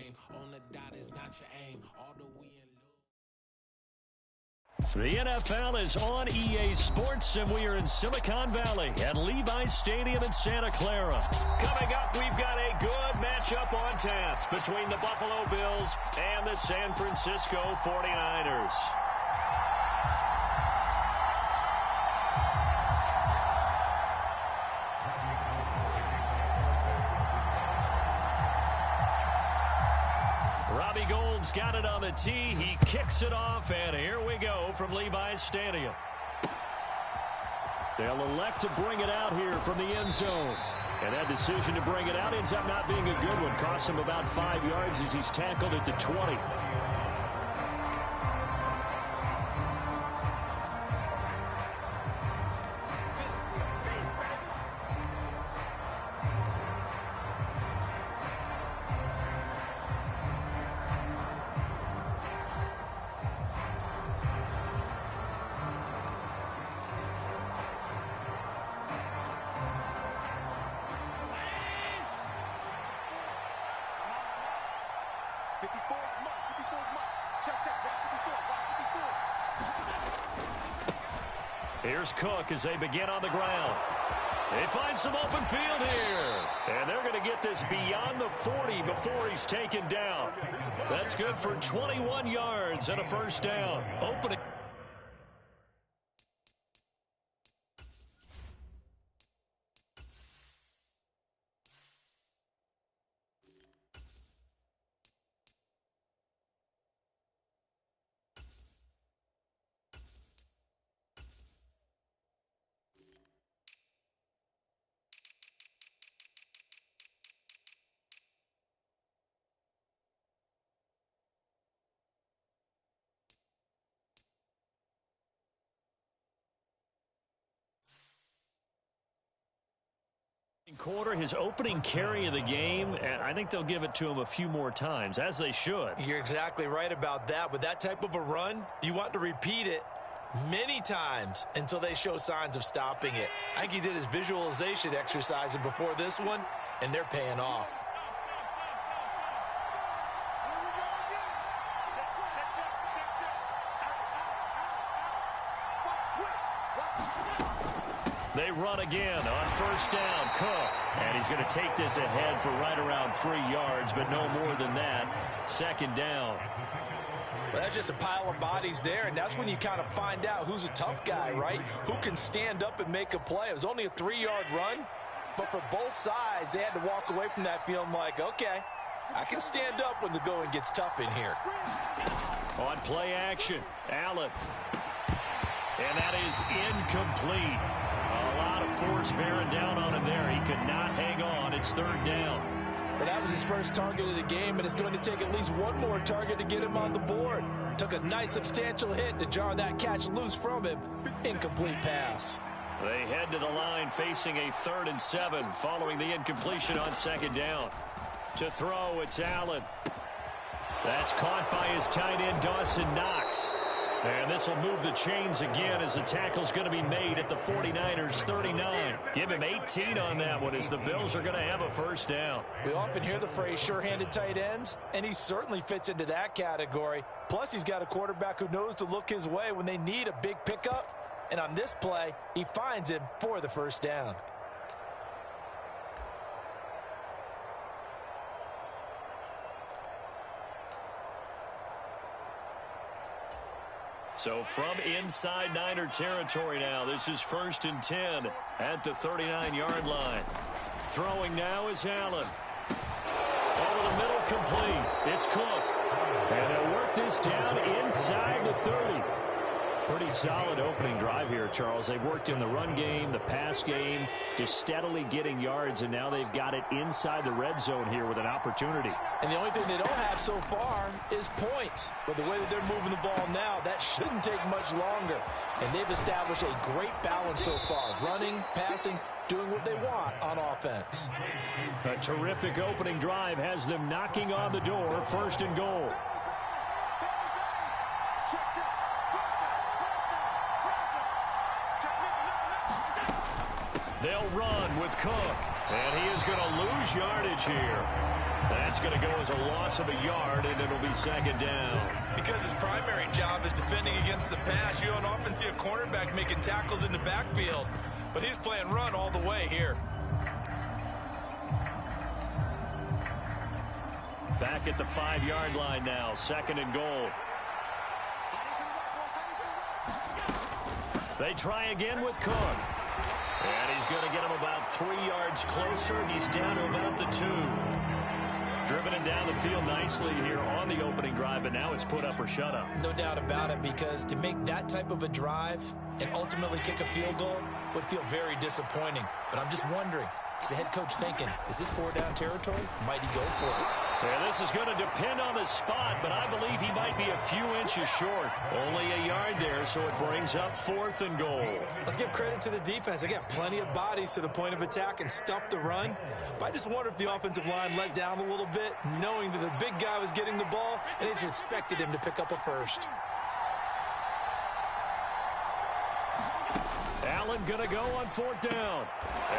game. On the dot is not your aim. All the we and the NFL is on EA Sports, and we are in Silicon Valley at Levi's Stadium in Santa Clara. Coming up, we've got a good matchup on tap between the Buffalo Bills and the San Francisco 49ers. Robbie Gould's got it on the tee. He kicks it off, and here we go from Levi's Stadium. They'll elect to bring it out here from the end zone. And that decision to bring it out ends up not being a good one. Costs him about 5 yards as he's tackled at the 20. Here's Cook as they begin on the ground. They find some open field here. And they're going to get this beyond the 40 before he's taken down. That's good for 21 yards and a first down. Opening. Quarter, his opening carry of the game, and I think they'll give it to him a few more times, as they should. You're exactly right about that. With that type of a run, you want to repeat it many times until they show signs of stopping it. I think he did his visualization exercises before this one, and they're paying off. They run again on first down. Cook. And he's going to take this ahead for right around 3 yards, but no more than that. Second down. Well, that's just a pile of bodies there, and that's when you kind of find out who's a tough guy, right? Who can stand up and make a play. It was only a 3-yard run, but for both sides, they had to walk away from that feeling like, okay, I can stand up when the going gets tough in here. On play action, Allen. And that is incomplete. A lot of force bearing down on him there. He could not hang on. It's third down. But that was his first target of the game, and it's going to take at least one more target to get him on the board. Took a nice substantial hit to jar that catch loose from him. Incomplete pass. They head to the line facing a 3rd and 7 following the incompletion on second down. To throw, it's Allen. That's caught by his tight end, Dawson Knox. And this will move the chains again as the tackle's going to be made at the 49ers 39. Give him 18 on that one as the Bills are going to have a first down. We often hear the phrase sure-handed tight ends, and he certainly fits into that category. Plus, he's got a quarterback who knows to look his way when they need a big pickup. And on this play, he finds him for the first down. So from inside Niner territory now, this is 1st and 10 at the 39-yard line. Throwing now is Allen. Over the middle, complete. It's Cook. And they'll work this down inside the 30. Pretty solid opening drive here, Charles. They've worked in the run game, the pass game, just steadily getting yards, and now they've got it inside the red zone here with an opportunity. And the only thing they don't have so far is points. But the way that they're moving the ball now, that shouldn't take much longer. And they've established a great balance so far. Running, passing, doing what they want on offense. A terrific opening drive has them knocking on the door, 1st and goal. They'll run with Cook, and he is going to lose yardage here. That's going to go as a loss of a yard, and it'll be second down. Because his primary job is defending against the pass, you don't often see a cornerback making tackles in the backfield. But he's playing run all the way here. Back at the 5-yard line now, second and goal. They try again with Cook. And he's going to get him about 3 yards closer, and he's down to about the 2. Driven him down the field nicely here on the opening drive, and now it's put up or shut up. No doubt about it, because to make that type of a drive and ultimately kick a field goal would feel very disappointing. But I'm just wondering, is the head coach thinking, is this 4-down territory? Might he go for it? Yeah, this is going to depend on the spot, but I believe he might be a few inches short. Only a yard there, so it brings up 4th and goal. Let's give credit to the defense. They got plenty of bodies to the point of attack and stop the run. But I just wonder if the offensive line let down a little bit, knowing that the big guy was getting the ball, and they just expected him to pick up a first. Allen going to go on 4th down.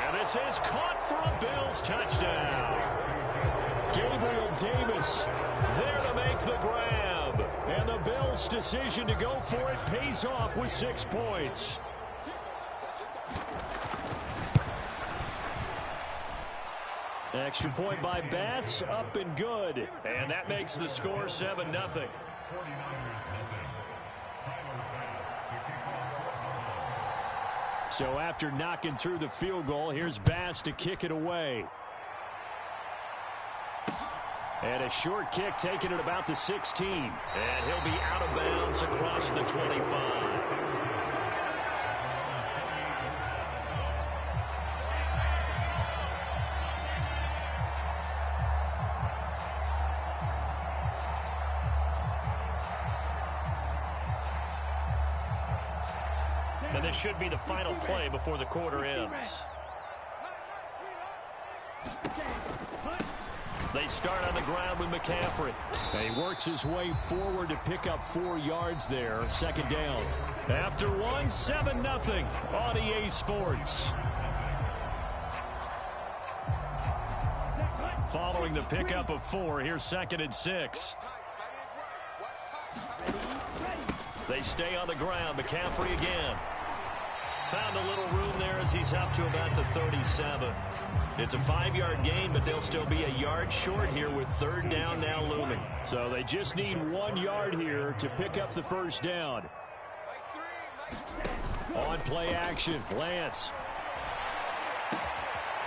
And this is caught for a Bills touchdown. Gabriel Davis there to make the grab. And the Bills' decision to go for it pays off with 6 points. Extra point by Bass, up and good. And that makes the score 7-0. So after knocking through the field goal, here's Bass to kick it away. And a short kick taken at about the 16. And he'll be out of bounds across the 25. And this should be the final play before the quarter ends. They start on the ground with McCaffrey. And he works his way forward to pick up 4 yards there. Second down. After 1, 7-0 on EA Sports. Following the pickup of 4, here's 2nd and 6. They stay on the ground. McCaffrey again. Found a little room there as he's up to about the 37. It's a 5-yard gain, but they'll still be a yard short here with 3rd down now looming. So they just need 1 yard here to pick up the first down. On play action, Lance.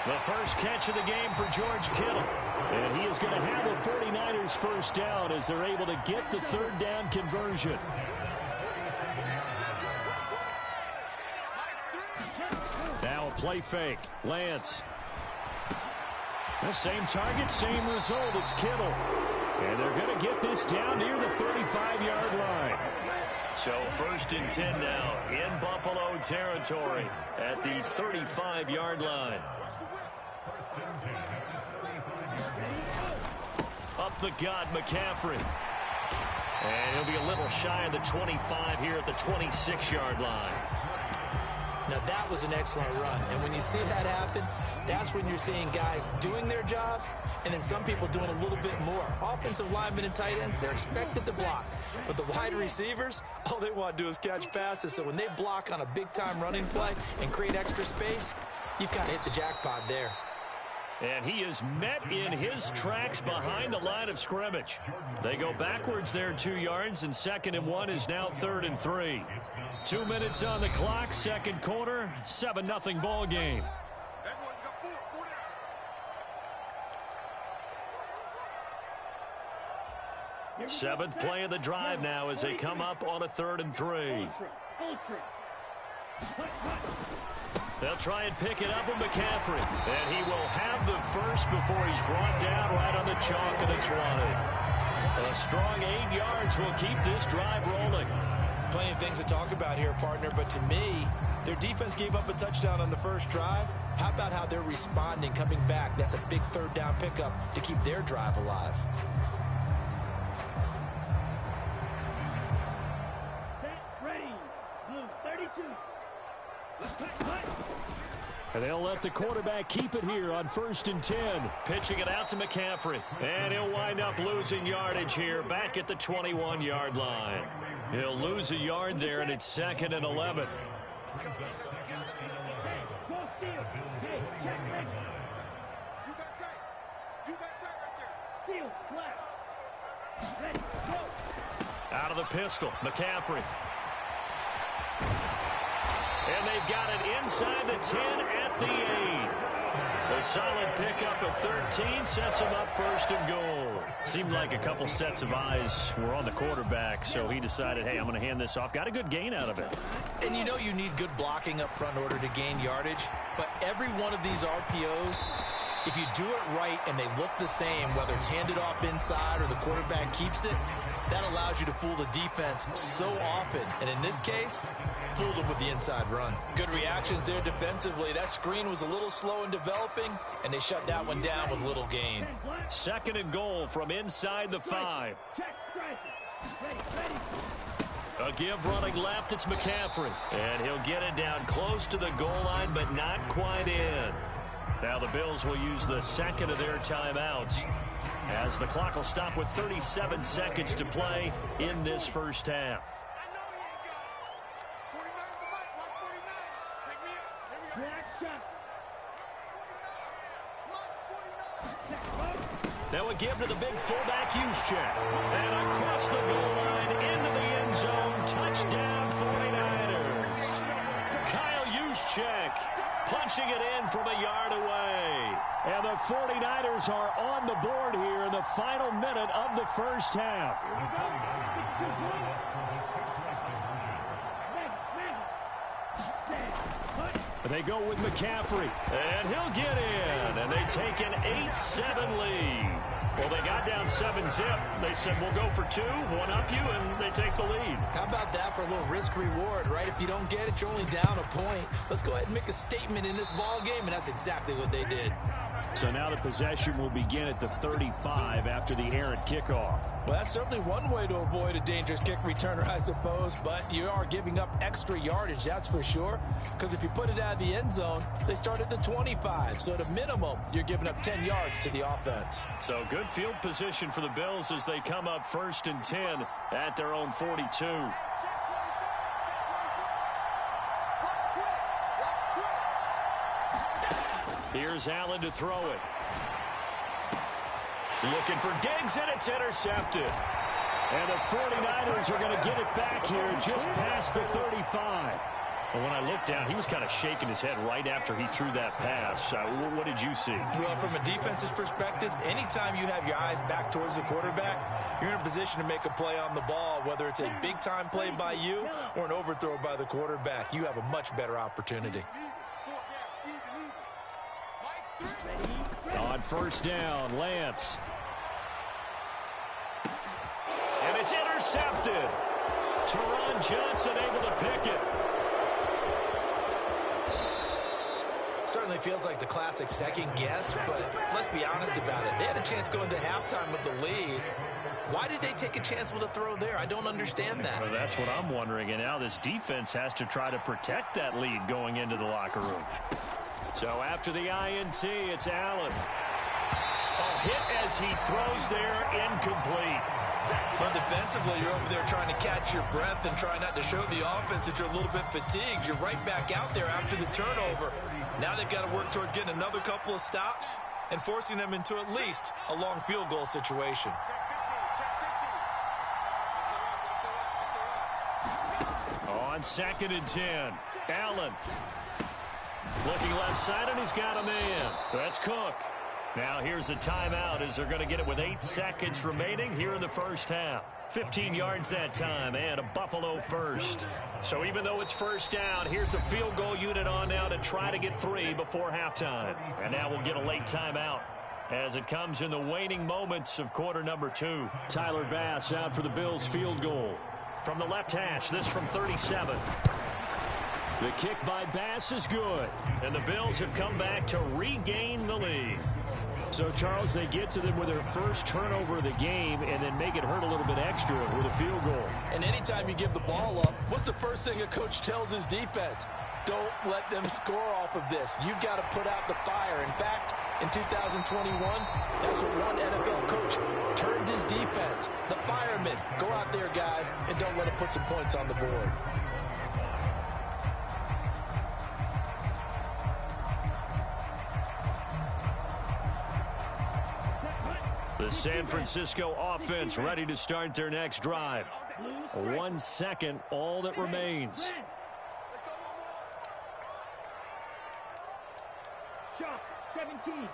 The first catch of the game for George Kittle. And he is going to have the 49ers first down as they're able to get the 3rd down conversion. Now a play fake. Lance. The same target, same result. It's Kittle. And they're going to get this down near the 35-yard line. So 1st and 10 now in Buffalo territory at the 35-yard line. Up the gut, McCaffrey. And he'll be a little shy of the 25 here at the 26-yard line. Now, that was an excellent run. And when you see that happen, that's when you're seeing guys doing their job and then some people doing a little bit more. Offensive linemen and tight ends, they're expected to block. But the wide receivers, all they want to do is catch passes. So when they block on a big-time running play and create extra space, you've kind of hit the jackpot there. And he is met in his tracks behind the line of scrimmage. They go backwards there 2 yards, and 2nd and 1 is now 3rd and 3. 2 minutes on the clock, second quarter, 7-0 ball game. Seventh play of the drive now as they come up on a 3rd and 3. They'll try and pick it up with McCaffrey. And he will have the first before he's brought down right on the chalk of the 20. A strong 8 yards will keep this drive rolling. Plenty of things to talk about here, partner, but to me, their defense gave up a touchdown on the first drive. How about how they're responding, coming back? That's a big 3rd down pickup to keep their drive alive. And they'll let the quarterback keep it here on 1st and 10. Pitching it out to McCaffrey. And he'll wind up losing yardage here back at the 21-yard line. He'll lose a yard there, and it's 2nd and 11. Out of the pistol, McCaffrey. And they've got it inside the 10 at the 8. A solid pickup of 13 sets him up 1st and goal. Seemed like a couple sets of eyes were on the quarterback, so he decided, hey, I'm going to hand this off. Got a good gain out of it. And you know you need good blocking up front in order to gain yardage, but every one of these RPOs, if you do it right and they look the same, whether it's handed off inside or the quarterback keeps it, that allows you to fool the defense so often. And in this case, fooled them with the inside run. Good reactions there defensively. That screen was a little slow in developing, and they shut that one down with little gain. 2nd and goal from inside the 5. A give running left, it's McCaffrey. And he'll get it down close to the goal line, but not quite in. Now the Bills will use the 2nd of their timeouts as the clock will stop with 37 seconds to play in this first half. Now a give to the big fullback Juszczyk. And across the goal line into the end zone. Touchdown 49ers. Kyle Juszczyk punching it in from a yard away. And the 49ers are on the board here in the final minute of the first half. They go with McCaffrey, and he'll get in, and they take an 8-7 lead. Well, they got down 7-zip. They said, we'll go for 2, one up you, and they take the lead. How about that for a little risk-reward, right? If you don't get it, you're only down a point. Let's go ahead and make a statement in this ball game, and that's exactly what they did. So now the possession will begin at the 35 after the errant kickoff. Well, that's certainly one way to avoid a dangerous kick returner, I suppose, but you are giving up extra yardage, that's for sure, because if you put it out of the end zone, they start at the 25, so at a minimum, you're giving up 10 yards to the offense. So good field position for the Bills as they come up 1st and 10 at their own 42. Here's Allen to throw it. Looking for Diggs, and it's intercepted. And the 49ers are going to get it back here just past the 35. Well, when I looked down, he was kind of shaking his head right after he threw that pass. What did you see? Well, from a defense's perspective, anytime you have your eyes back towards the quarterback, you're in a position to make a play on the ball, whether it's a big-time play by you or an overthrow by the quarterback. You have a much better opportunity. On 1st down, Lance. And it's intercepted. Teron Johnson able to pick it. Certainly feels like the classic second guess, but let's be honest about it. They had a chance going to halftime with the lead. Why did they take a chance with a throw there? I don't understand that. Well, that's what I'm wondering, and now this defense has to try to protect that lead going into the locker room. So after the INT, it's Allen. Oh, hit as he throws there, incomplete. But defensively, you're over there trying to catch your breath and try not to show the offense that you're a little bit fatigued. You're right back out there after the turnover. Now they've got to work towards getting another couple of stops and forcing them into at least a long field goal situation. On 2nd and 10, Allen. Looking left side, and he's got a man. That's Cook. Now here's a timeout as they're going to get it with 8 seconds remaining here in the first half. 15 yards that time and a Buffalo first. So even though it's 1st down, here's the field goal unit on now to try to get 3 before halftime. And now we'll get a late timeout as it comes in the waning moments of quarter number 2. Tyler Bass out for the Bills field goal. From the left hash, this from 37. The kick by Bass is good. And the Bills have come back to regain the lead. So, Charles, they get to them with their first turnover of the game and then make it hurt a little bit extra with a field goal. And anytime you give the ball up, what's the first thing a coach tells his defense? don't let them score off of this. You've got to put out the fire. In fact, in 2021, that's what one NFL coach termed his defense. The firemen. Go out there, guys, and don't let them put some points on the board. The San Francisco offense ready to start their next drive. 1 second, all that remains. Shot 17.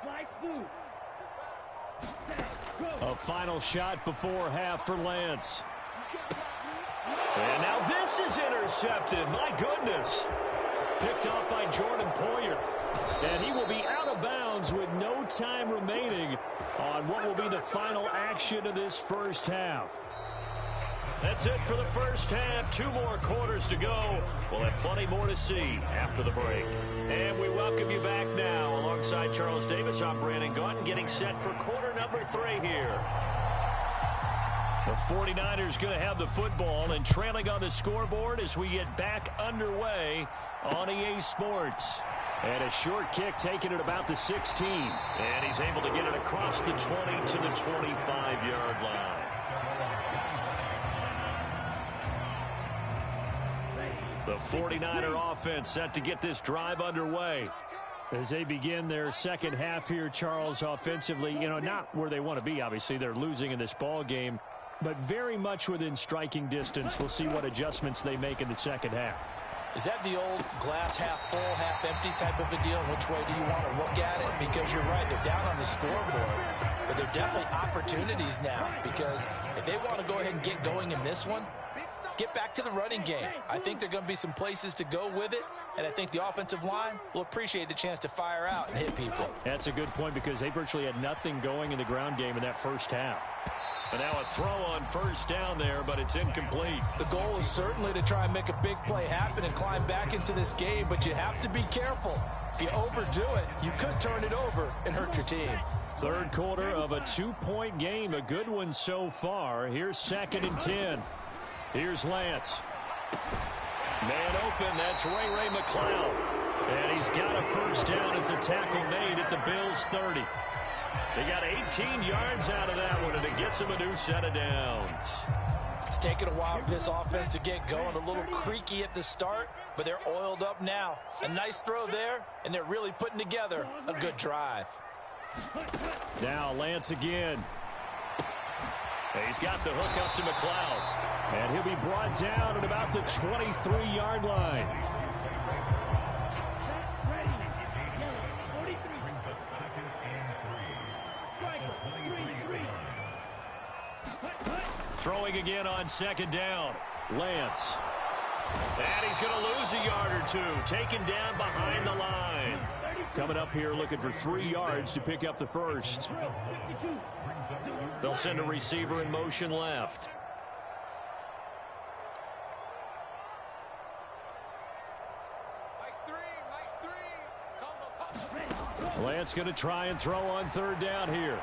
Mike 3. A final shot before half for Lance. And now this is intercepted. My goodness. Picked off by Jordan Poyer. And he will be out of bounds with no time remaining on what will be the final action of this first half. That's it for the first half. 2 more quarters to go. We'll have plenty more to see after the break. And we welcome you back now. Alongside Charles Davis, I'm Brandon Gaudin, getting set for quarter number 3 here. The 49ers going to have the football and trailing on the scoreboard as we get back underway on EA Sports. And a short kick taken at about the 16. And he's able to get it across the 20 to the 25-yard line. The 49er offense set to get this drive underway. As they begin their second half here, Charles, offensively, not where they want to be, obviously. They're losing in this ball game, but very much within striking distance. We'll see what adjustments they make in the second half. Is that the old glass half full, half empty type of a deal? Which way do you want to look at it? Because you're right, they're down on the scoreboard. But there are definitely opportunities now, because if they want to go ahead and get going in this one, get back to the running game. I think there are going to be some places to go with it, and I think the offensive line will appreciate the chance to fire out and hit people. That's a good point, because they virtually had nothing going in the ground game in that first half. And now a throw on first down there, but it's incomplete. The goal is certainly to try and make a big play happen and climb back into this game, but you have to be careful. If you overdo it, you could turn it over and hurt your team. Third quarter of a 2-point game, a good one so far. Here's 2nd and 10. Here's Lance. Man open, that's Ray McLeod. And he's got a first down as a tackle made at the Bills' 30. They got 18 yards out of that one, and it gets them a new set of downs. It's taken a while for this offense to get going. A little creaky at the start, but they're oiled up now. A nice throw there, and they're really putting together a good drive. Now Lance again. He's got the hook up to McLeod. And he'll be brought down at about the 23-yard line. Throwing again on 2nd down. Lance. And he's going to lose a yard or 2. Taken down behind the line. Coming up here looking for 3 yards to pick up the first. They'll send a receiver in motion left. Lance going to try and throw on 3rd down here.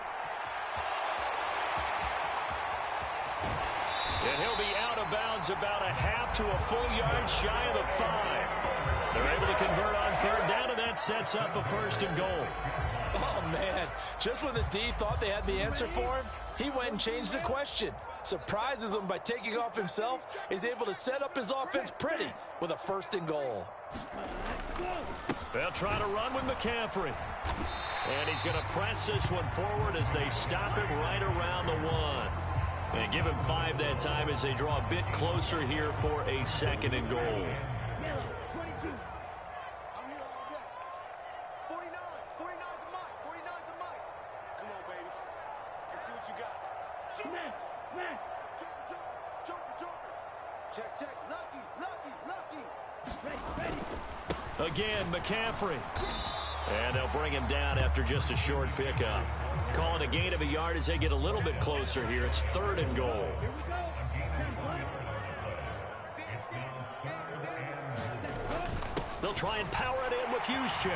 And he'll be out of bounds about a half to a full yard shy of the 5. They're able to convert on 3rd down, and that sets up a 1st and goal. Oh, man. Just when the D thought they had the answer for him, he went and changed the question. Surprises him by taking off himself. He's able to set up his offense pretty with a 1st and goal. They'll try to run with McCaffrey. And he's going to press this one forward as they stop him right around the 1. And give him 5 that time as they draw a bit closer here for a 2nd and goal. Yellow, 22. I'm here all day. 49. 49's the mic. 49's the mic. Come on, baby. Let's see what you got. Smash. Check. Lucky. Ready. Again, McCaffrey. And they'll bring him down after just a short pickup. Calling a gain of a yard as they get a little bit closer here. It's 3rd and goal. They'll try and power it in with Juszczyk.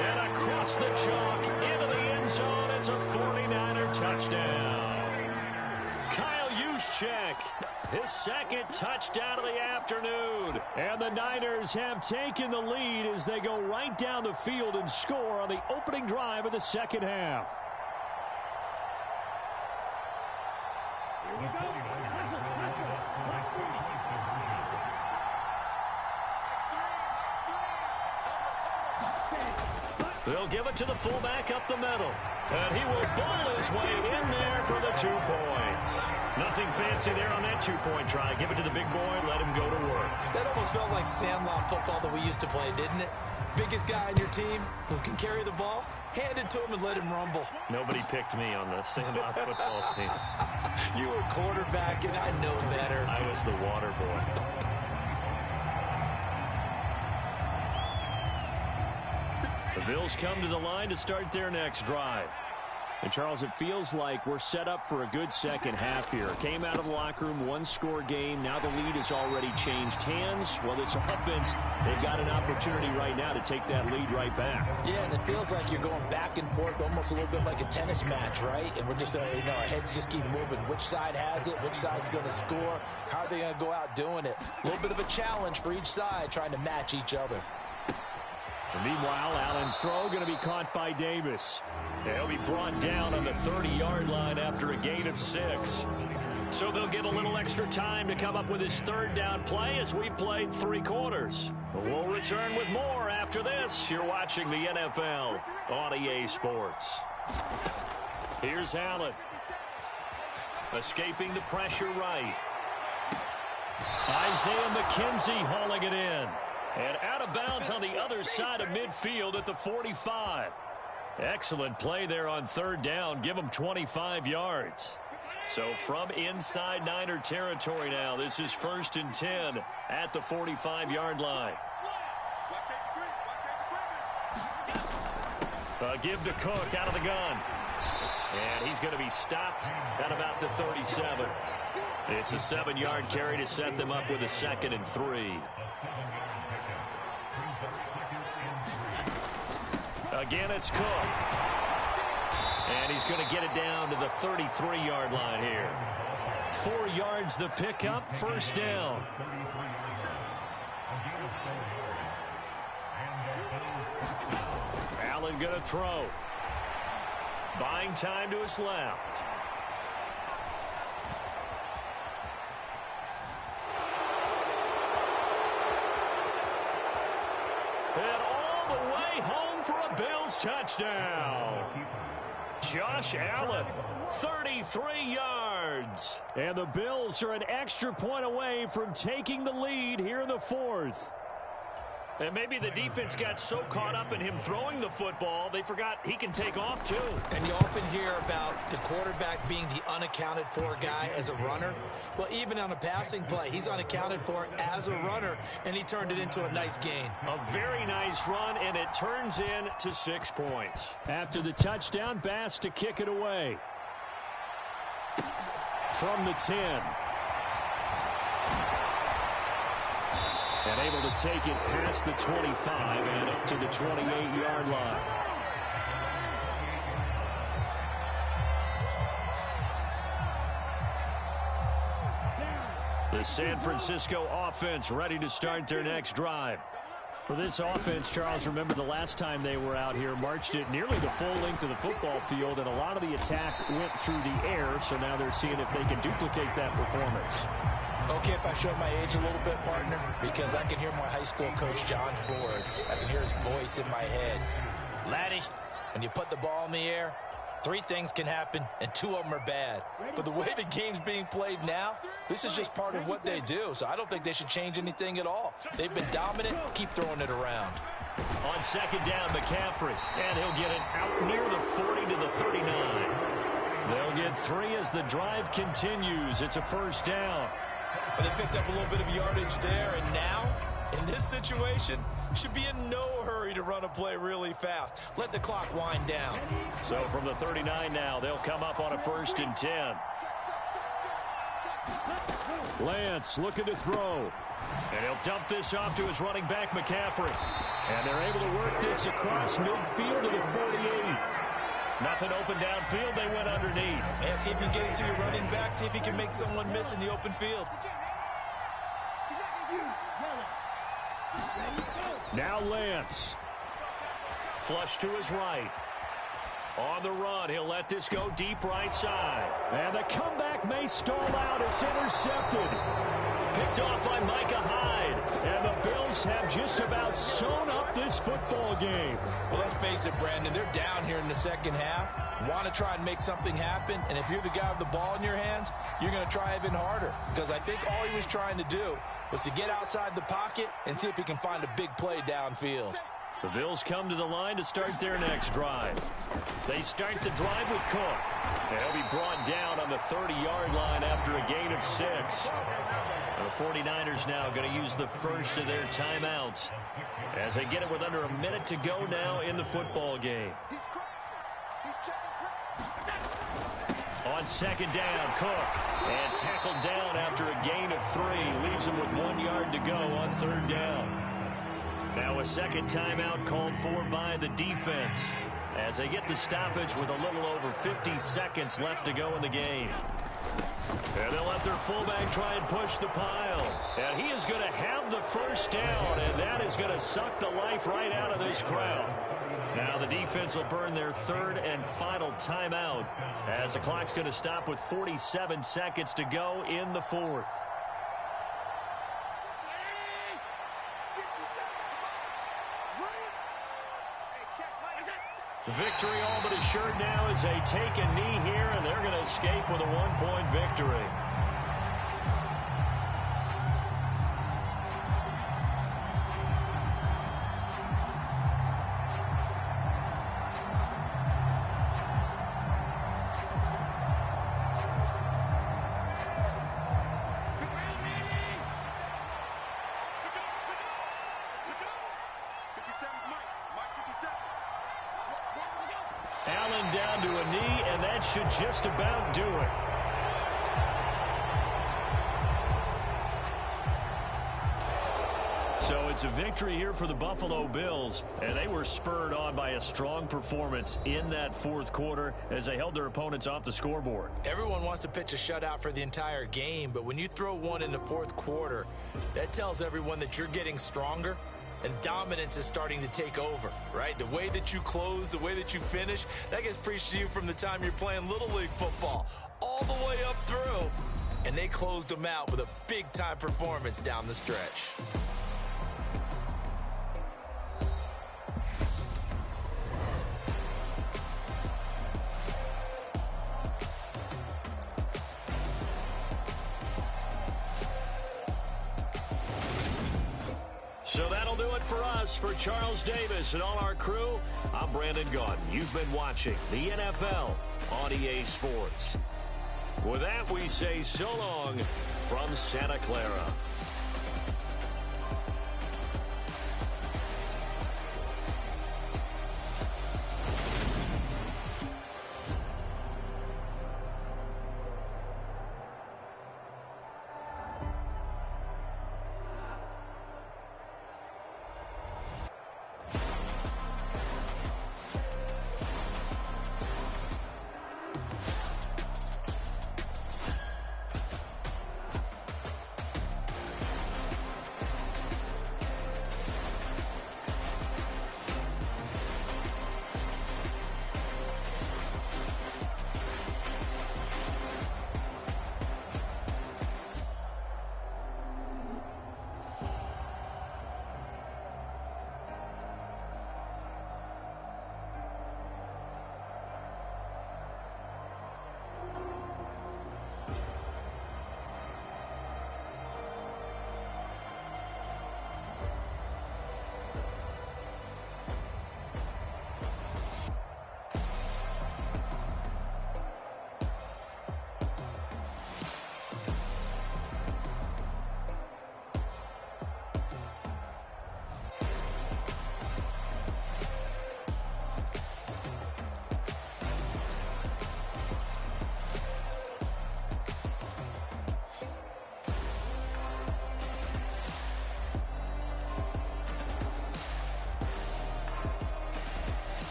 And across the chalk into the end zone. It's a 49er touchdown. Kyle Juszczyk Juszczyk. His second touchdown of the afternoon. And the Niners have taken the lead as they go right down the field and score on the opening drive of the second half. Here we go. They'll give it to the fullback up the middle. And he will bowl his way in there for the 2 points. Nothing fancy there on that 2-point try. Give it to the big boy, let him go to work. That almost felt like sandlot football that we used to play, didn't it? Biggest guy on your team who can carry the ball, hand it to him and let him rumble. Nobody picked me on the sandlot football team. You were quarterback, and I know better. I was the water boy. The Bills come to the line to start their next drive. And, Charles, it feels like we're set up for a good second half here. Came out of the locker room, one-score game. Now the lead has already changed hands. Well, this offense, they've got an opportunity right now to take that lead right back. Yeah, and it feels like you're going back and forth, almost a little bit like a tennis match, right? And we're just, our heads just keep moving. Which side has it? Which side's going to score? How are they going to go out doing it? A little bit of a challenge for each side, trying to match each other. And meanwhile, Allen's throw going to be caught by Davis. He'll be brought down on the 30-yard line after a gain of 6. So they'll get a little extra time to come up with his third down play as we've played 3 quarters. We'll return with more after this. You're watching the NFL on EA Sports. Here's Allen. Escaping the pressure right. Isaiah McKenzie hauling it in. And out of bounds on the other side of midfield at the 45. Excellent play there on third down. Give them 25 yards. So from inside Niner territory now, this is 1st and 10 at the 45-yard line. Give to Cook out of the gun. And he's going to be stopped at about the 37. It's a 7-yard carry to set them up with a 2nd and 3. Again, it's Cook. And he's going to get it down to the 33-yard line here. 4 yards the pickup, 1st down. Allen going to throw. Buying time to his left. And all the way home for a Bills touchdown. Josh Allen, 33 yards. And the Bills are an extra point away from taking the lead here in the 4th. And maybe the defense got so caught up in him throwing the football, they forgot he can take off too. And you often hear about the quarterback being the unaccounted for guy as a runner. Well, even on a passing play, he's unaccounted for as a runner, and he turned it into a nice gain. A very nice run, and it turns in to 6 points. After the touchdown, Bass to kick it away. From the 10. And able to take it past the 25 and up to the 28-yard line. The San Francisco offense ready to start their next drive. For this offense, Charles, remember the last time they were out here, marched it nearly the full length of the football field, and a lot of the attack went through the air, so now they're seeing if they can duplicate that performance. Okay, if I show my age a little bit, partner, because I can hear my high school coach, John Ford. I can hear his voice in my head. Laddie, when you put the ball in the air, 3 things can happen, and 2 of them are bad. But the way the game's being played now, this is just part of what they do, so I don't think they should change anything at all. They've been dominant. Keep throwing it around. On 2nd down, McCaffrey, and he'll get it out near the 40 to the 39. They'll get 3 as the drive continues. It's a 1st down. But they picked up a little bit of yardage there, and now, in this situation, should be in no hurry to run a play really fast. Let the clock wind down. So from the 39 now, they'll come up on a 1st and 10. Lance looking to throw. And he'll dump this off to his running back, McCaffrey. And they're able to work this across midfield to the 48. Nothing open downfield. They went underneath. Yeah, see if you can get it to your running back. See if you can make someone miss in the open field. Now Lance. Flush to his right. On the run, he'll let this go deep right side. And the comeback may stall out. It's intercepted. Picked off by Micah Hyde. And the Bills have just about sewn up this football game. Well, let's face it, Brandon. They're down here in the second half. Want to try and make something happen. And if you're the guy with the ball in your hands, you're going to try even harder. Because I think all he was trying to do was to get outside the pocket and see if he can find a big play downfield. The Bills come to the line to start their next drive. They start the drive with Cook. And he'll be brought down on the 30-yard line after a gain of 6. And the 49ers now going to use the first of their timeouts as they get it with under a minute to go now in the football game. On second down, Cook. And tackled down after a gain of 3. Leaves him with 1 yard to go on third down. Now a second timeout called for by the defense as they get the stoppage with a little over 50 seconds left to go in the game. And they'll let their fullback try and push the pile. And he is going to have the first down, and that is going to suck the life right out of this crowd. Now the defense will burn their third and final timeout as the clock's going to stop with 47 seconds to go in the fourth. Victory all but assured now as they take a knee here, and they're going to escape with a 1-point victory. Allen down to a knee, and that should just about do it. So it's a victory here for the Buffalo Bills, and they were spurred on by a strong performance in that fourth quarter as they held their opponents off the scoreboard. Everyone wants to pitch a shutout for the entire game, but when you throw one in the fourth quarter, that tells everyone that you're getting stronger. And dominance is starting to take over, right? The way that you close, the way that you finish, that gets preached to you from the time you're playing Little League football all the way up through. And they closed them out with a big-time performance down the stretch. So that'll do it for us. For Charles Davis and all our crew, I'm Brandon Gaudin. You've been watching the NFL on EA Sports. With that, we say so long from Santa Clara.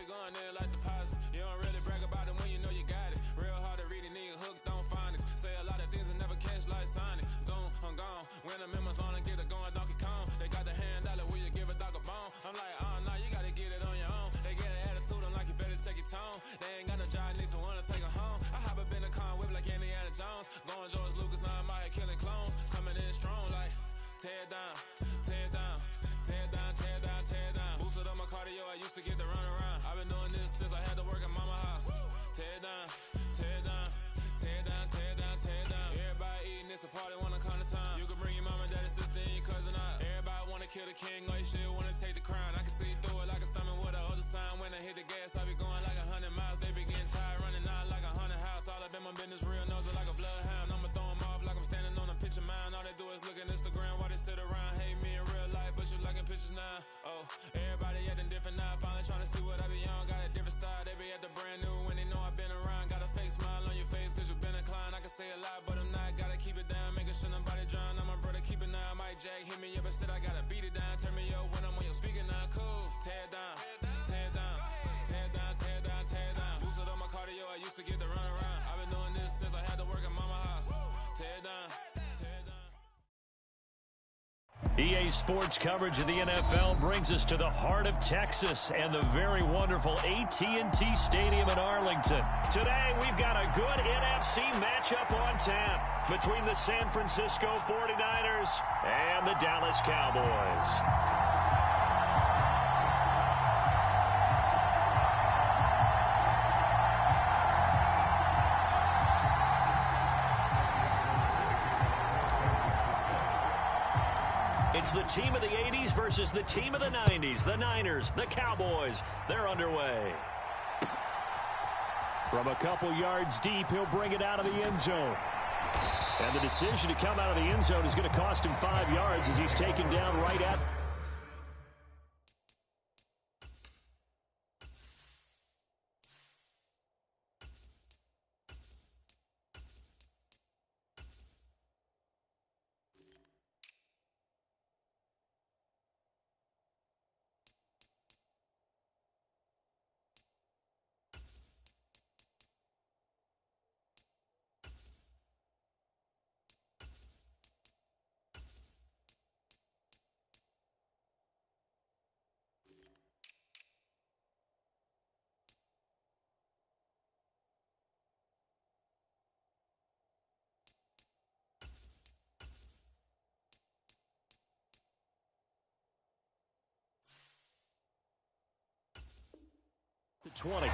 going in like the positive. You don't really brag about it when you know you got it. Real hard to read it, nigga hooked on phonics. Say a lot of things and never catch like Sonic. Zoom, I'm gone. When the members on and get it going, Donkey Kong. They got the hand dollar, will you give a dog a bone? I'm like, oh, no, you gotta get it on your own. They get an attitude, I'm like, you better check your tone. They ain't got no job, need someone to take her home. I hop up in the car, whip like Indiana Jones. Going George Lucas, now I'm out here killing clones. Coming in strong like, tear down, tear down, tear down, tear down, tear down. Boosted up my cardio, I used to get to run around. I've been doing this since I had to work at mama house. Tear down, tear down, tear down, tear down, tear down. Everybody eating, it's a party, wanna come to time. You can bring your mama, daddy, sister, and your cousin out. Everybody wanna kill the king, like shit, wanna take the crown. I can see through it like a stomach with a other sign. When I hit the gas, I be going like 100 miles. They be getting tired, running out like 100 house. All up in my business, real nose it like a bloodhound. I'ma throw them off like I'm standing on a picture mound. All they do is look at Instagram while they sit around. Hate me in real life, but you liking pictures now. Oh, everybody acting different now. Finally trying to see what I be on. Got a different style, they be at the brand new when they know I've been around. Got a fake smile on your face cause you been inclined. I can say a lot, but I'm not. Gotta keep it down, making sure nobody drown. I'm my brother, keep it now. Mike Jack hit me up and said I gotta beat it down. Turn me up when I'm on your speaker now. Cool, tear down, tear down, tear down, tear down, tear down. Boosted up my cardio, I used to get to run around. I've been doing this since I had to work at mama house. Tear down, tear down. EA Sports coverage of the NFL brings us to the heart of Texas and the very wonderful AT&T Stadium in Arlington. Today, we've got a good NFC matchup on tap between the San Francisco 49ers and the Dallas Cowboys. It's the team of the 80s versus the team of the 90s. The Niners, the Cowboys, they're underway. From a couple yards deep, he'll bring it out of the end zone. And the decision to come out of the end zone is going to cost him 5 yards as he's taken down right at... The 20.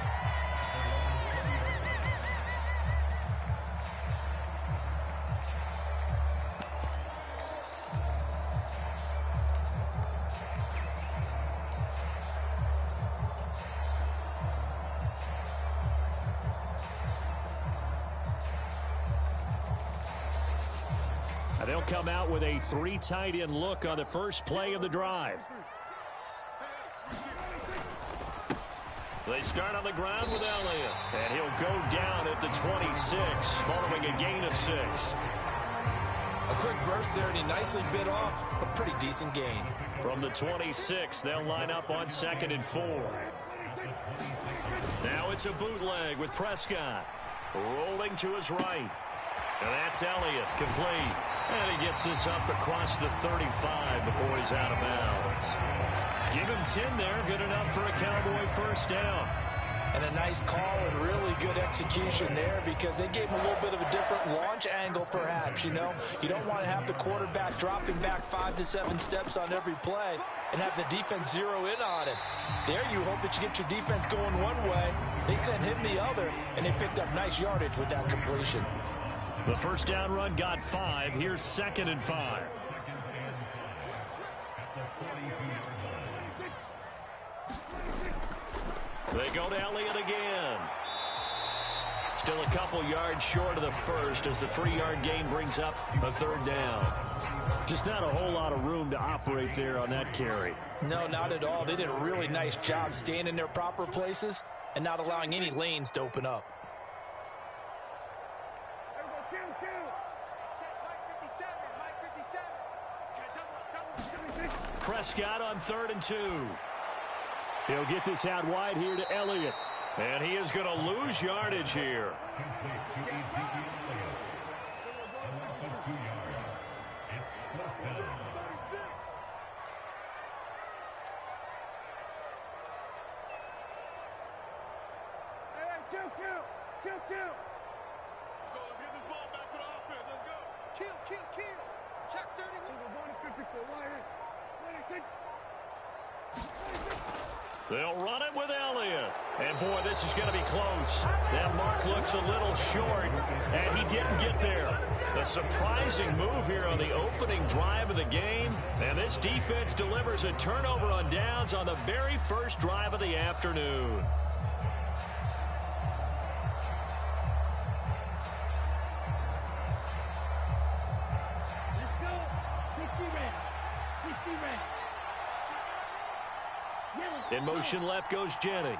They'll come out with a 3 tight end look on the first play of the drive. They start on the ground with Elliott, and he'll go down at the 26, following a gain of 6. A quick burst there, and he nicely bit off a pretty decent gain. From the 26, they'll line up on 2nd and 4. Now it's a bootleg with Prescott. Rolling to his right. And that's Elliott, complete. And he gets this up across the 35 before he's out of bounds. Give him 10 there, good enough for a Cowboy first down. And a nice call and really good execution there because they gave him a little bit of a different launch angle perhaps, you know. You don't want to have the quarterback dropping back 5 to 7 steps on every play and have the defense zero in on it. There you hope that you get your defense going one way. They sent him the other, and they picked up nice yardage with that completion. The first down run got 5. Here's 2nd and 5. They go to Elliott again. Still a couple yards short of the first as the 3-yard gain brings up a 3rd down. Just not a whole lot of room to operate there on that carry. No, not at all. They did a really nice job staying in their proper places and not allowing any lanes to open up. Prescott on 3rd and 2. He'll get this out wide here to Elliott. And he is going to lose yardage here. Kill. Let's get this ball back for the offense. Let's go. Kill. Check 31. We're going to 54. They'll run it with Elliott. And, boy, this is going to be close. That mark looks a little short, and he didn't get there. A surprising move here on the opening drive of the game. And this defense delivers a turnover on downs on the very first drive of the afternoon. In motion left goes Jennings.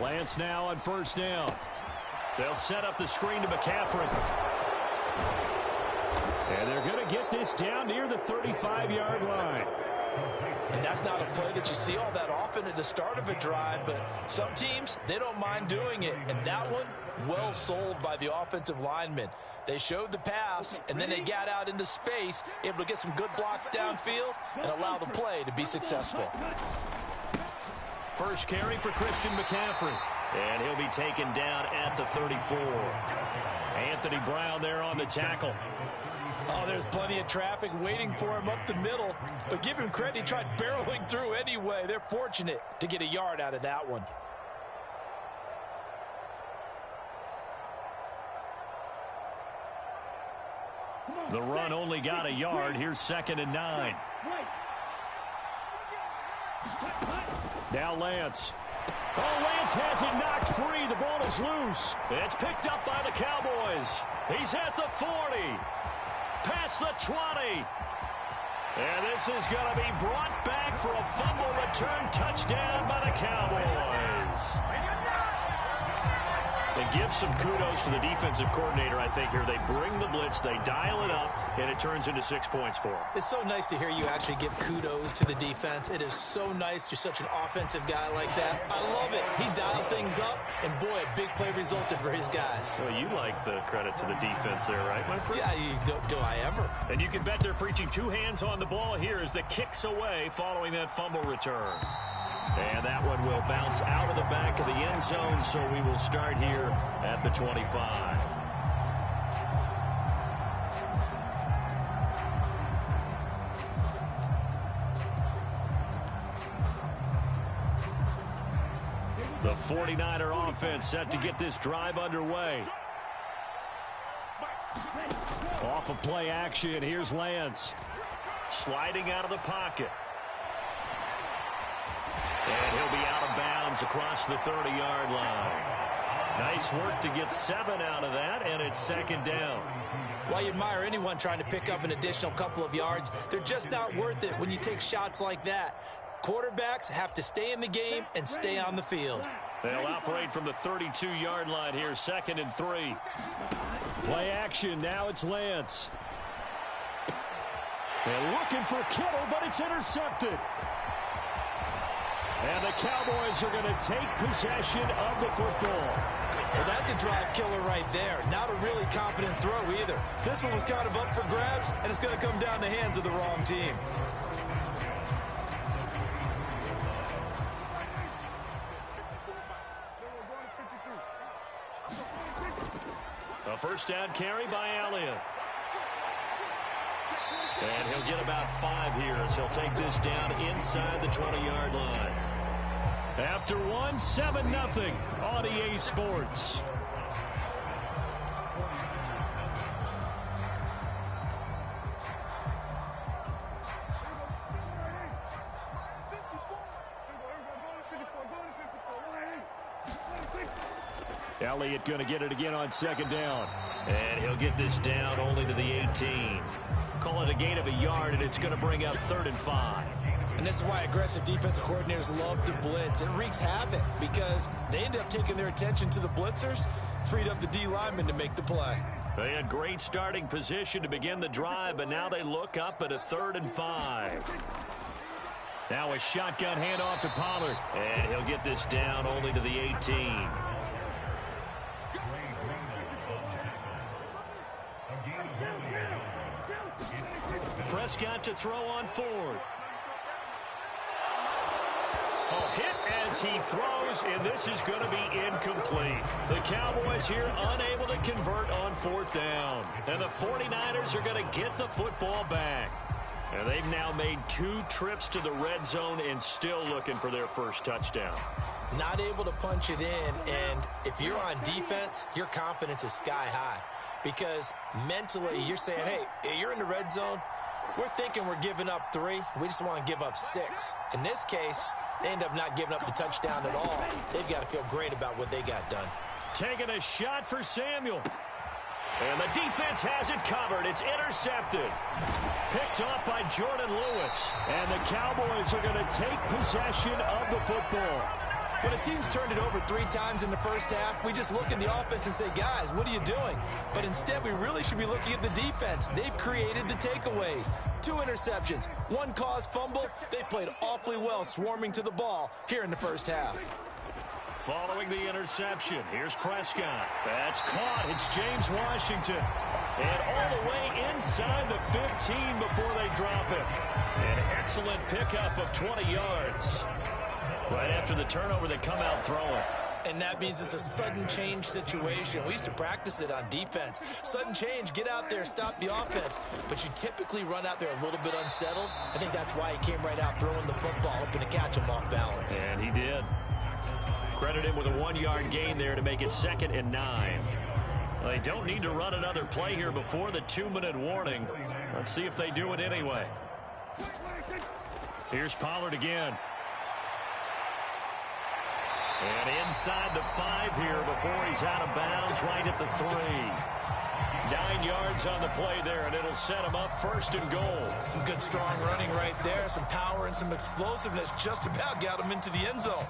Lance now on first down. They'll set up the screen to McCaffrey. And they're going to get this down near the 35-yard line. And that's not a play that you see all that often at the start of a drive, but some teams, they don't mind doing it. And that one, well sold by the offensive lineman. They showed the pass, and then they got out into space, able to get some good blocks downfield and allow the play to be successful. First carry for Christian McCaffrey. And he'll be taken down at the 34. Anthony Brown there on the tackle. Oh, there's plenty of traffic waiting for him up the middle. But give him credit, he tried barreling through anyway. They're fortunate to get a yard out of that one. The run only got a yard. Here's 2nd and 9. Now Lance. Oh, Lance has it knocked free. The ball is loose. It's picked up by the Cowboys. He's at the 40. Past the 20. And this is going to be brought back for a fumble return touchdown by the Cowboys. And give some kudos to the defensive coordinator, I think, here. They bring the blitz, they dial it up, and it turns into 6 points for them. It's so nice to hear you actually give kudos to the defense. It is so nice. You're such an offensive guy like that. I love it. He dialed things up, and boy, a big play resulted for his guys. Well, you like the credit to the defense there, right, my friend? Yeah, do I ever? And you can bet they're preaching 2 hands on the ball here as the kick's away following that fumble return. And that one will bounce out of the back of the end zone, so we will start here at the 25. The 49er offense set to get this drive underway. Off of play action, here's Lance. Sliding out of the pocket. And he'll be out of bounds across the 30-yard line. Nice work to get 7 out of that, and it's 2nd down. Well, you admire anyone trying to pick up an additional couple of yards. They're just not worth it when you take shots like that. Quarterbacks have to stay in the game and stay on the field. They'll operate from the 32-yard line here, 2nd and 3. Play action, now it's Lance. They're looking for Kittle, but it's intercepted. And the Cowboys are going to take possession of the football. Well, that's a drive killer right there. Not a really confident throw either. This one was kind of up for grabs, and it's going to come down the hands of the wrong team. A first down carry by Elliott. And he'll get about 5 here as he'll take this down inside the 20-yard line. After one, 7-0 on EA Sports. Elliott going to get it again on 2nd down. And he'll get this down only to the 18. Call it a gain of a yard, and it's going to bring up 3rd and 5. And this is why aggressive defensive coordinators love to blitz. It wreaks havoc because they end up taking their attention to the blitzers, freed up the D lineman to make the play. They had great starting position to begin the drive, but now they look up at a 3rd and 5. Now a shotgun handoff to Pollard. And he'll get this down only to the 18. Prescott to throw on 4th. Oh, hit as he throws, and this is going to be incomplete. The Cowboys here unable to convert on 4th down. And the 49ers are going to get the football back. And they've now made 2 trips to the red zone and still looking for their first touchdown. Not able to punch it in, and if you're on defense, your confidence is sky high. Because mentally, you're saying, hey, you're in the red zone. We're thinking we're giving up 3. We just want to give up 6. In this case, they end up not giving up the touchdown at all. They've got to feel great about what they got done. Taking a shot for Samuel. And the defense has it covered. It's intercepted. Picked off by Jordan Lewis. And the Cowboys are going to take possession of the football. When a team's turned it over 3 times in the first half, we just look at the offense and say, guys, what are you doing? But instead, we really should be looking at the defense. They've created the takeaways. 2 interceptions, 1 caused fumble. They played awfully well swarming to the ball here in the first half. Following the interception, here's Prescott. That's caught. It's James Washington. And all the way inside the 15 before they drop it. An excellent pickup of 20 yards. Right after the turnover, they come out throwing. And that means it's a sudden change situation. We used to practice it on defense. Sudden change, get out there, stop the offense. But you typically run out there a little bit unsettled. I think that's why he came right out throwing the football, hoping to catch him off balance. And he did. Credit him with a 1-yard gain there to make it 2nd and 9. Well, they don't need to run another play here before the 2-minute warning. Let's see if they do it anyway. Here's Pollard again. And inside the 5 here before he's out of bounds, right at the 3. 9 yards on the play there, and it'll set him up 1st and goal. Some good, strong running right there. Some power and some explosiveness just about got him into the end zone.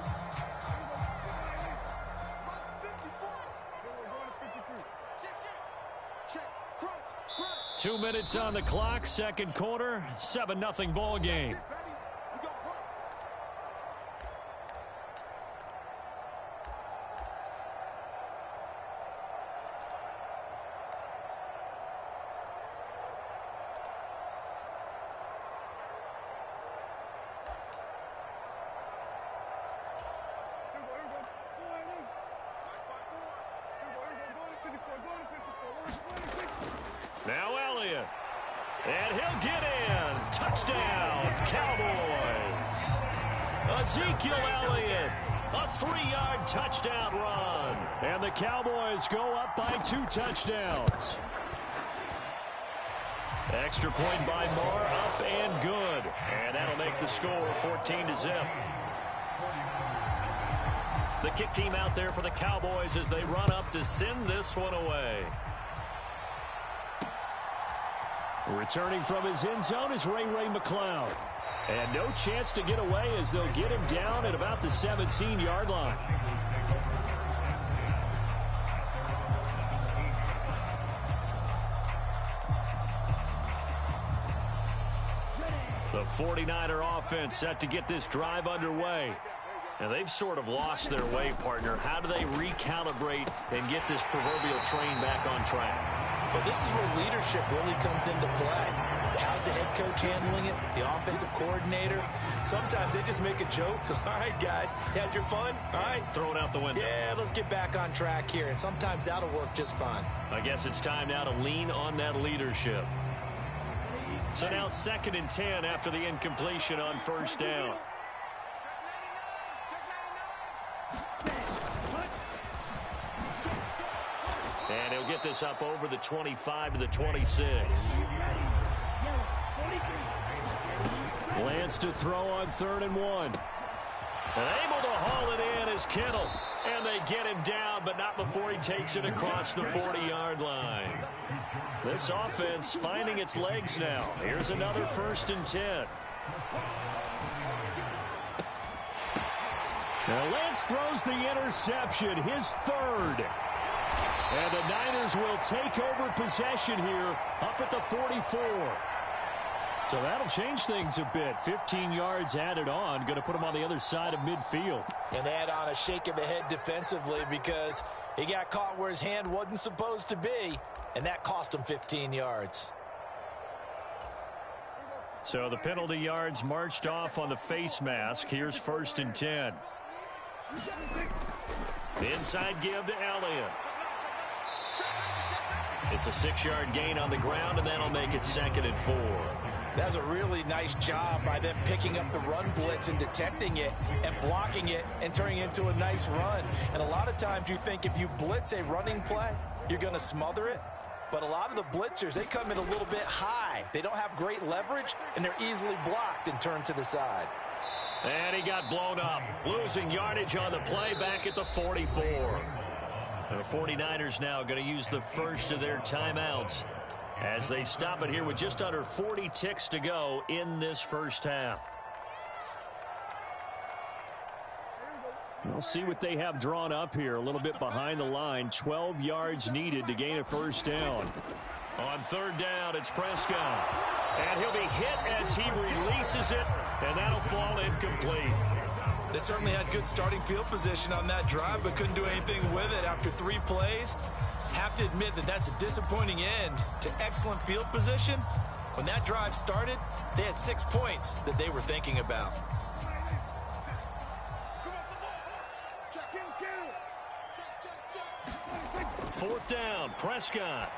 Two minutes on the clock, 2nd quarter, 7-0 ball game. Now Elliott. And he'll get in. Touchdown, Cowboys. Ezekiel Elliott. A 3-yard touchdown run. And the Cowboys go up by 2 touchdowns. Extra point by Marr, up and good. And that'll make the score 14-0. The kick team out there for the Cowboys as they run up to send this one away. Returning from his end zone is Ray McCloud. And no chance to get away as they'll get him down at about the 17-yard line. The 49er offense set to get this drive underway. And they've sort of lost their way, partner. How do they recalibrate and get this proverbial train back on track? Well, this is where leadership really comes into play. How's the head coach handling it? The offensive coordinator? Sometimes they just make a joke. All right, guys, had your fun? All right. Throw it out the window. Yeah, let's get back on track here. And sometimes that'll work just fine. I guess it's time now to lean on that leadership. So now 2nd and 10 after the incompletion on 1st down. And he'll get this up over the 25 to the 26. Lance to throw on 3rd and 1. And able to haul it in is Kittle. And they get him down, but not before he takes it across the 40-yard line. This offense finding its legs now. Here's another 1st and 10. Now Lance throws the interception, his 3rd. And the Niners will take over possession here up at the 44. So that'll change things a bit. 15 yards added on. Going to put him on the other side of midfield. And add on a shake of the head defensively because he got caught where his hand wasn't supposed to be, and that cost him 15 yards. So the penalty yards marched off on the face mask. Here's 1st and 10. Inside give to Elliott. It's a 6-yard gain on the ground, and that'll make it 2nd and 4. That's a really nice job by them picking up the run blitz and detecting it and blocking it and turning it into a nice run. And a lot of times you think if you blitz a running play, you're going to smother it. But a lot of the blitzers, they come in a little bit high. They don't have great leverage, and they're easily blocked and turned to the side. And he got blown up, losing yardage on the play back at the 44. The 49ers now going to use the first of their timeouts as they stop it here with just under 40 ticks to go in this first half. We'll see what they have drawn up here a little bit behind the line. 12 yards needed to gain a first down. On 3rd down, it's Prescott. And he'll be hit as he releases it, and that'll fall incomplete. They certainly had good starting field position on that drive, but couldn't do anything with it after 3 plays. Have to admit that that's a disappointing end to excellent field position. When that drive started, they had 6 points that they were thinking about. Fourth down, Prescott.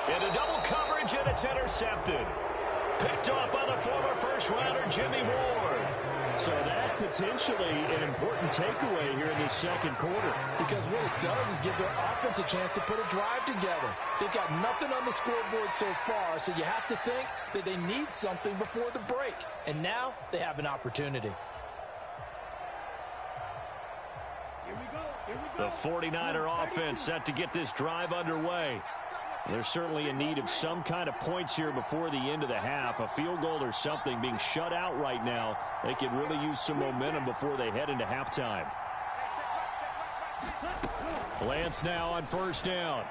Into double coverage, and it's intercepted. Picked off by the former first-rounder Jimmy Ward. So that potentially an important takeaway here in this second quarter. Because what it does is give their offense a chance to put a drive together. They've got nothing on the scoreboard so far, so you have to think that they need something before the break. And now they have an opportunity. The 49er offense set to get this drive underway. They're certainly in need of some kind of points here before the end of the half. A field goal or something. Being shut out right now, they could really use some momentum before they head into halftime. Lance now on 1st down.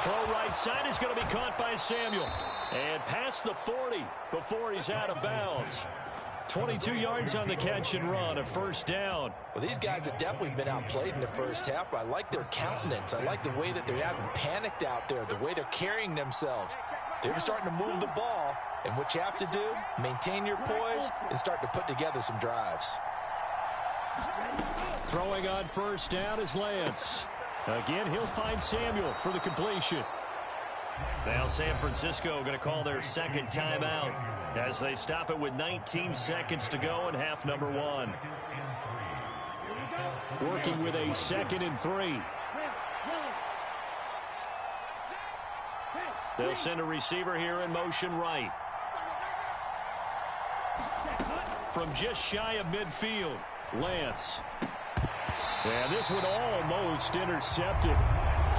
Throw right side is going to be caught by Samuel. And past the 40 before he's out of bounds. 22 yards on the catch and run, a 1st down. Well, these guys have definitely been outplayed in the first half, but I like their countenance. I like the way that they haven't panicked out there, the way they're carrying themselves. They're starting to move the ball, and what you have to do, maintain your poise and start to put together some drives. Throwing on 1st down is Lance. Again, he'll find Samuel for the completion. Now San Francisco going to call their 2nd timeout as they stop it with 19 seconds to go in half number 1. Working with a 2nd and 3. They'll send a receiver here in motion right. From just shy of midfield, Lance. And this one almost intercepted.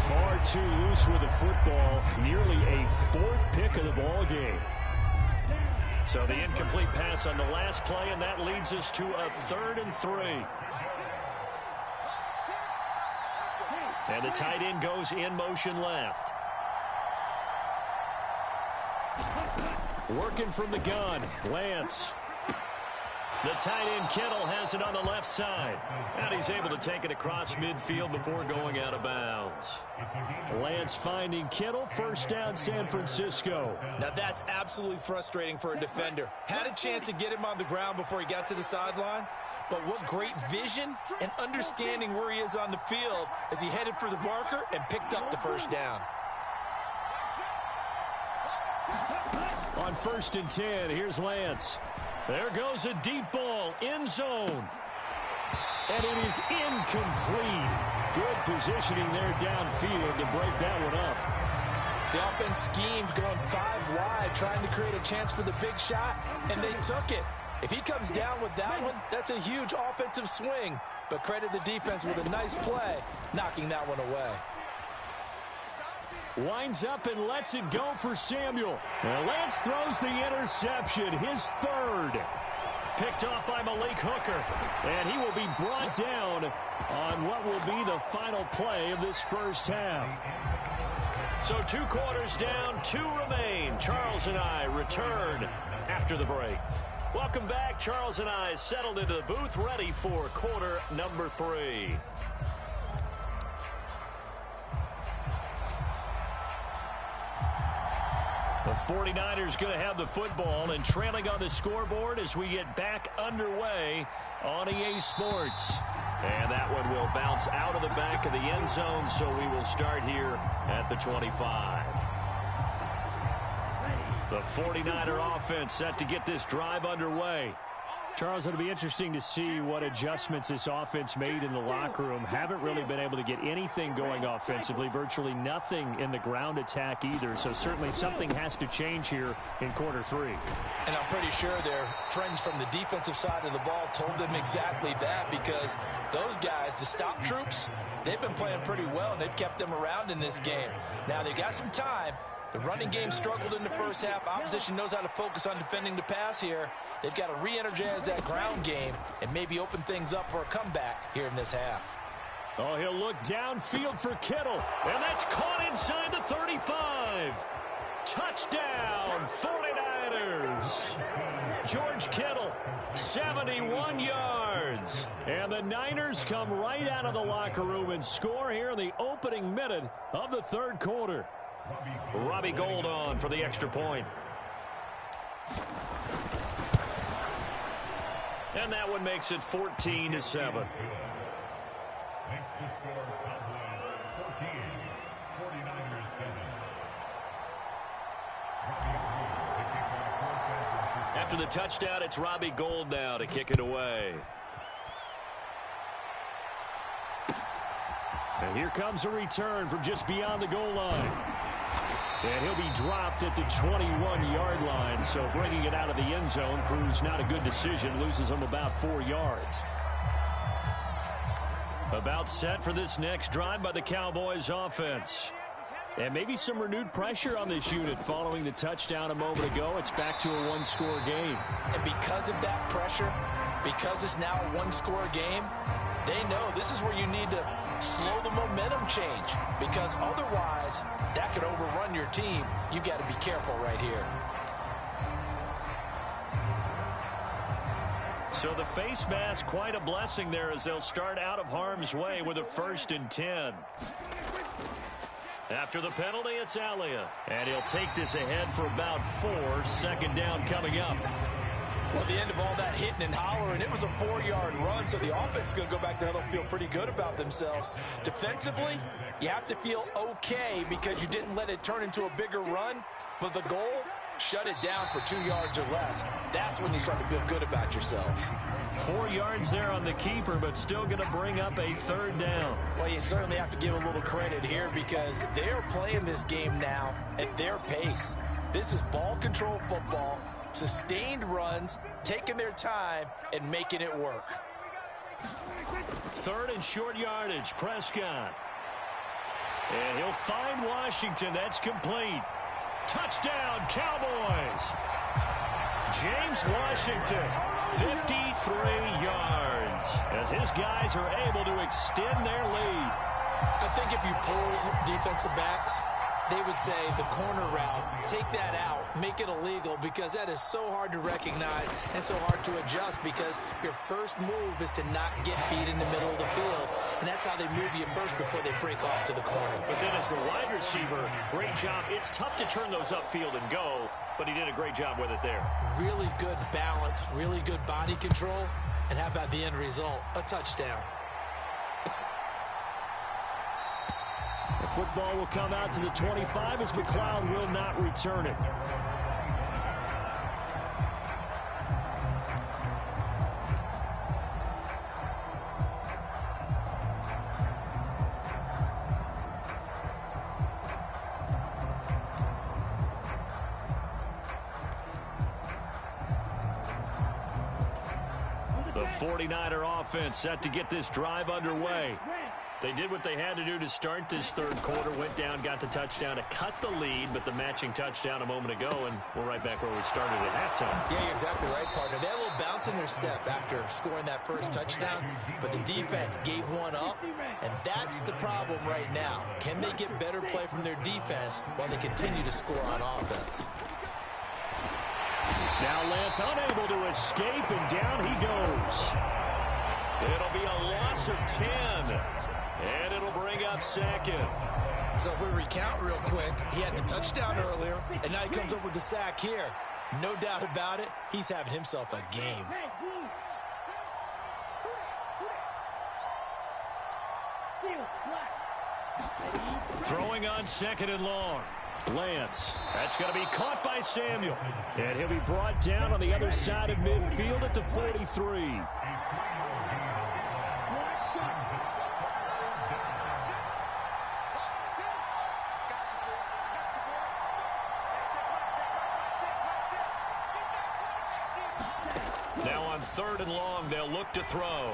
Far too loose with the football. Nearly a 4th pick of the ball game. So the incomplete pass on the last play, and that leads us to a 3rd and 3. And the tight end goes in motion left. Working from the gun, Lance. The tight end Kittle has it on the left side. And he's able to take it across midfield before going out of bounds. Lance finding Kittle. 1st down, San Francisco. Now that's absolutely frustrating for a defender. Had a chance to get him on the ground before he got to the sideline. But what great vision and understanding where he is on the field as he headed for the marker and picked up the 1st down. On 1st and 10, here's Lance. There goes a deep ball, end zone. And it is incomplete. Good positioning there downfield to break that one up. The offense schemed going 5 wide, trying to create a chance for the big shot, and they took it. If he comes down with that one, that's a huge offensive swing. But credit the defense with a nice play, knocking that one away. Winds up and lets it go for Samuel. And Lance throws the interception, his 3rd. picked off by Malik Hooker. And he will be brought down on what will be the final play of this first half. So 2 quarters down, 2 remain. Charles and I return after the break. Welcome back. Charles and I settled into the booth, ready for quarter number 3. The 49ers going to have the football and trailing on the scoreboard as we get back underway on EA Sports. And that one will bounce out of the back of the end zone, so we will start here at the 25. The 49er offense set to get this drive underway. Charles, it'll be interesting to see what adjustments this offense made in the locker room. Haven't really been able to get anything going offensively, virtually nothing in the ground attack either. So certainly something has to change here in quarter 3. And I'm pretty sure their friends from the defensive side of the ball told them exactly that, because those guys, the stop troops, they've been playing pretty well, and they've kept them around in this game. Now they've got some time. The running game struggled in the first half. Opposition knows how to focus on defending the pass here. They've got to re-energize that ground game and maybe open things up for a comeback here in this half. Oh, he'll look downfield for Kittle. And that's caught inside the 35. Touchdown, 49ers. George Kittle, 71 yards. And the Niners come right out of the locker room and score here in the opening minute of the third quarter. Robbie Gould on for the extra point. And that one makes it 14-7. After the touchdown, it's Robbie Gould now to kick it away. And here comes a return from just beyond the goal line. And he'll be dropped at the 21-yard line. So bringing it out of the end zone proves not a good decision. Loses him about 4 yards. About set for this next drive by the Cowboys offense. And maybe some renewed pressure on this unit following the touchdown a moment ago. It's back to a one-score game. And because of that pressure, because it's now a one-score game, they know this is where you need to slow the momentum change, because otherwise that could overrun your team. You've got to be careful right here. So the face mask, quite a blessing there as they'll start out of harm's way with a 1st and 10. After the penalty, it's Alia. And he'll take this ahead for about 4. 2nd down coming up. Well, the end of all that hitting and hollering, it was a 4-yard run, so the offense is going to go back there and feel pretty good about themselves. Defensively, you have to feel okay because you didn't let it turn into a bigger run, but the goal, shut it down for 2 yards or less. That's when you start to feel good about yourselves. 4 yards there on the keeper, but still going to bring up a 3rd down. Well, you certainly have to give a little credit here because they're playing this game now at their pace. This is ball control football. Sustained runs, taking their time, and making it work. 3rd and short yardage, Prescott. And he'll find Washington. That's complete. Touchdown, Cowboys. James Washington, 53 yards, as his guys are able to extend their lead. I think if you polled defensive backs, they would say the corner route, take that out, make it illegal, because that is so hard to recognize and so hard to adjust, because your first move is to not get beat in the middle of the field, and that's how they move you first before they break off to the corner. But then as the wide receiver, great job. It's tough to turn those upfield and go, but he did a great job with it there. Really good balance, really good body control, and how about the end result? A touchdown. The football will come out to the 25 as McLeod will not return it. The 49er offense set to get this drive underway. They did what they had to do to start this third quarter, went down, got the touchdown to cut the lead, but the matching touchdown a moment ago, and we're right back where we started at halftime. Yeah, you're exactly right, partner. They had a little bounce in their step after scoring that first touchdown, but the defense gave one up, and that's the problem right now. Can they get better play from their defense while they continue to score on offense? Now Lance unable to escape, and down he goes. It'll be a loss of 10, and it'll bring up second. So if we recount real quick, he had the touchdown earlier, and now he comes up with the sack here. No doubt about it, he's having himself a game. Throwing on second and long. Lance. That's going to be caught by Samuel. And he'll be brought down on the other side of midfield at the 43. Now on third and long, they'll look to throw.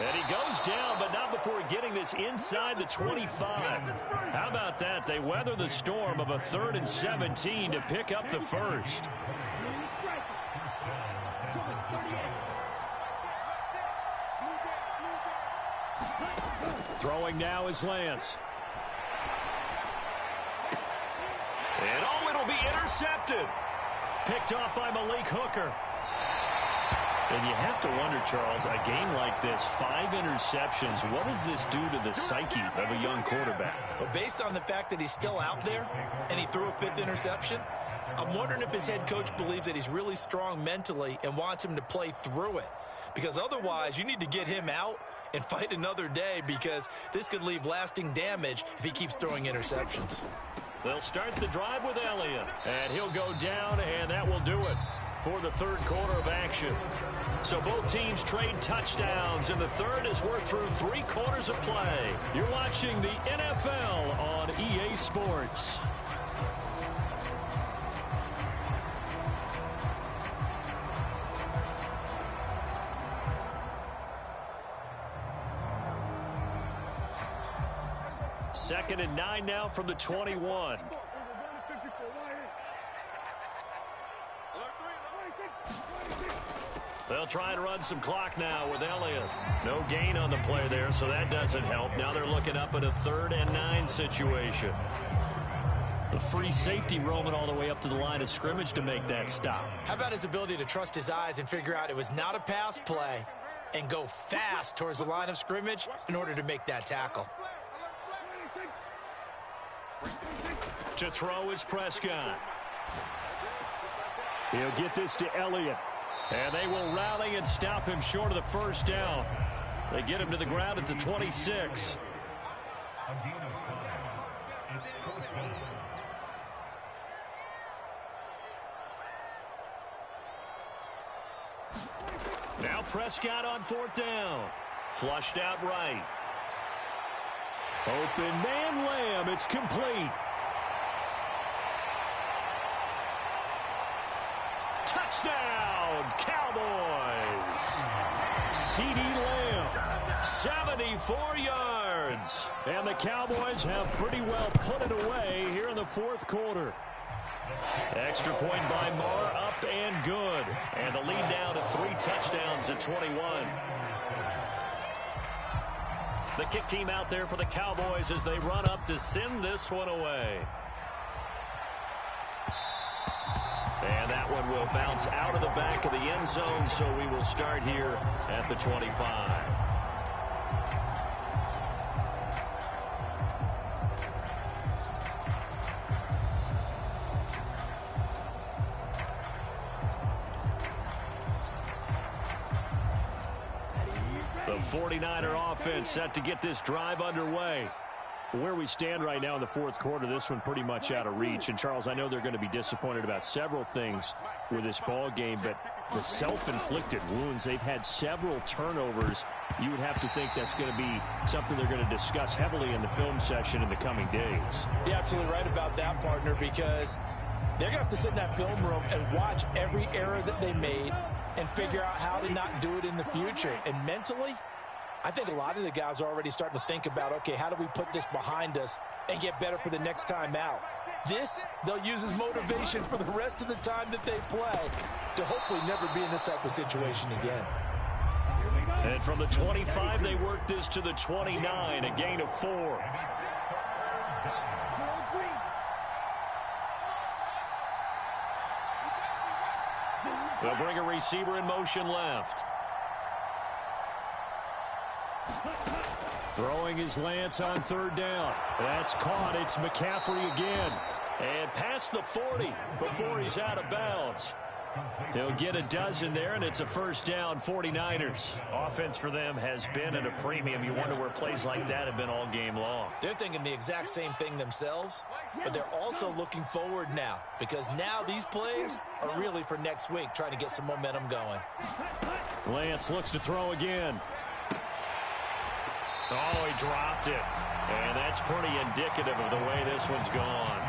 And he goes down, but not before getting this inside the 25. How about that? They weather the storm of a 3rd and 17 to pick up the first. Throwing now is Lance. And oh, it'll be intercepted. Picked off by Malik Hooker. And you have to wonder, Charles, a game like this, 5 interceptions, what does this do to the psyche of a young quarterback? Well, based on the fact that he's still out there and he threw a 5th interception, I'm wondering if his head coach believes that he's really strong mentally and wants him to play through it. Because otherwise, you need to get him out and fight another day, because this could leave lasting damage if he keeps throwing interceptions. They'll start the drive with Elliott, and he'll go down, and that will do it for the third quarter of action. So both teams trade touchdowns, and the third as we're through 3 quarters of play. You're watching the NFL on EA Sports. Second and 9 now from the 21. They'll try and run some clock now with Elliott. No gain on the play there, so that doesn't help. Now they're looking up at a 3rd and 9 situation. The free safety roaming all the way up to the line of scrimmage to make that stop. How about his ability to trust his eyes and figure out it was not a pass play and go fast towards the line of scrimmage in order to make that tackle? To throw is Prescott. He'll get this to Elliott. And they will rally and stop him short of the first down. They get him to the ground at the 26. Now Prescott on 4th down. Flushed out right. Open man Lamb. It's complete. Touchdown, Cowboys. CeeDee Lamb, 74 yards. And the Cowboys have pretty well put it away here in the 4th quarter. Extra point by Marr, up and good. And the lead now to 3 touchdowns at 21. The kick team out there for the Cowboys as they run up to send this one away. And that one will bounce out of the back of the end zone, so we will start here at the 25. The 49er offense set to get this drive underway. Where we stand right now in the 4th quarter, this one pretty much out of reach. And, Charles, I know they're going to be disappointed about several things with this ball game, but the self-inflicted wounds, they've had several turnovers. You would have to think that's going to be something they're going to discuss heavily in the film session in the coming days. You're absolutely right about that, partner, because they're going to have to sit in that film room and watch every error that they made and figure out how to not do it in the future. And mentally, I think a lot of the guys are already starting to think about, okay, how do we put this behind us and get better for the next time out? This, they'll use as motivation for the rest of the time that they play to hopefully never be in this type of situation again. And from the 25, they work this to the 29, a gain of 4. They'll bring a receiver in motion left. Throwing his Lance on 3rd down. That's caught. It's McCaffrey again. And past the 40 before he's out of bounds. He'll get a dozen there, and it's a 1st down, 49ers. Offense for them has been at a premium. You wonder where plays like that have been all game long. They're thinking the exact same thing themselves, but they're also looking forward now because now these plays are really for next week, trying to get some momentum going. Lance looks to throw again. Oh, he dropped it. And that's pretty indicative of the way this one's gone.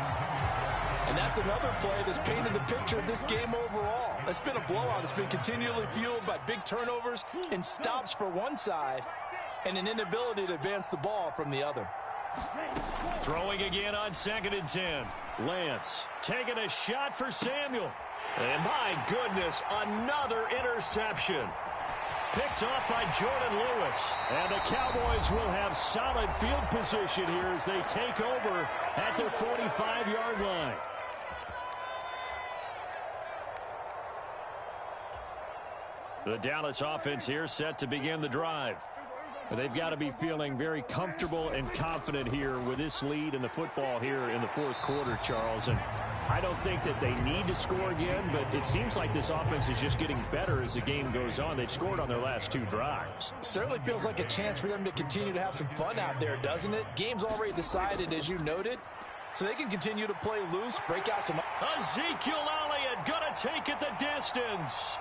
And that's another play that's painted the picture of this game overall. It's been a blowout. It's been continually fueled by big turnovers and stops for one side and an inability to advance the ball from the other. Throwing again on 2nd and 10. Lance taking a shot for Samuel. And my goodness, another interception. Picked off by Jordan Lewis. And the Cowboys will have solid field position here as they take over at their 45-yard line. The Dallas offense here set to begin the drive. They've got to be feeling very comfortable and confident here with this lead in the football here in the 4th quarter, Charles. And I don't think that they need to score again, but it seems like this offense is just getting better as the game goes on. They've scored on their last 2 drives. Certainly feels like a chance for them to continue to have some fun out there, doesn't it? Game's already decided, as you noted, so they can continue to play loose, break out some... Ezekiel Elliott gonna take it the distance.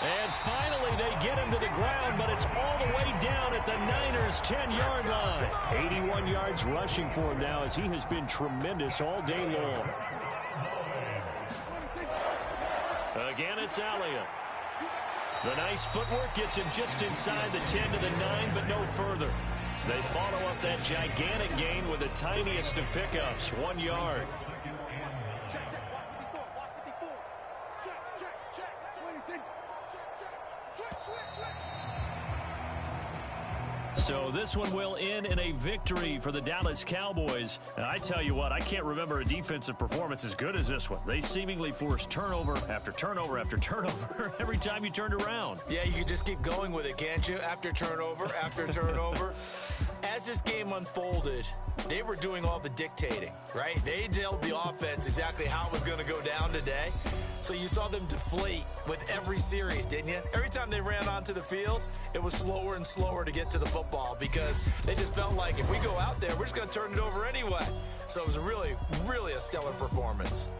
And finally, they get him to the ground, but it's all the way down at the Niners' 10-yard line. 81 yards rushing for him now as he has been tremendous all day long. Again, it's Elliott. The nice footwork gets him just inside the 10 to the 9, but no further. They follow up that gigantic gain with the tiniest of pickups, 1 yard. So this one will end in a victory for the Dallas Cowboys. And I tell you what, I can't remember a defensive performance as good as this one. They seemingly forced turnover after turnover after turnover every time you turned around. Yeah, you can just keep going with it, can't you? After turnover, after turnover. As this game unfolded, they were doing all the dictating, right? They told the offense exactly how it was going to go down today. So you saw them deflate with every series, didn't you? Every time they ran onto the field, it was slower and slower to get to the football because they just felt like if we go out there, we're just going to turn it over anyway. So it was really, really a stellar performance.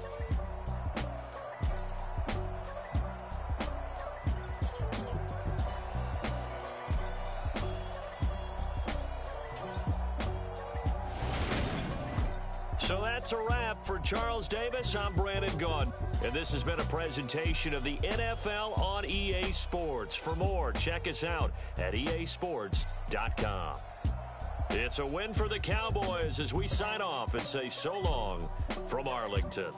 So that's a wrap for Charles Davis. I'm Brandon Gunn. And this has been a presentation of the NFL on EA Sports. For more, check us out at easports.com. It's a win for the Cowboys as we sign off and say so long from Arlington.